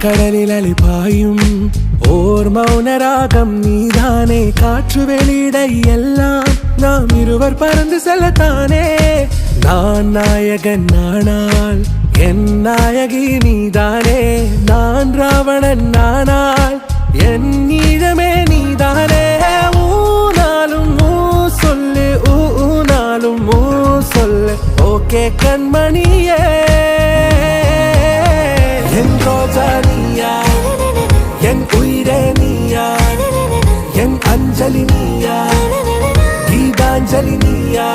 கடலில் அலிபாயும் ஓர் மௌனராகம் நீதானே. காற்று வெளியிட எல்லாம் நாம் இருவர் பறந்து செல்லத்தானே. நான் நாயகன் நானால் என் நாயகி நீதானே. நான் ராவணன் நானால் என் ஈழமே நீதானே. ஊனாலும் ஊ சொல்லு, ஊனாலும் ஊ சொல்லு, ஓகே கண்மணியே. என் ரோஜா நீயா, என் உயிரே நீயா, என் அஞ்சலி நீயா, கீதாஞ்சலி நீயா.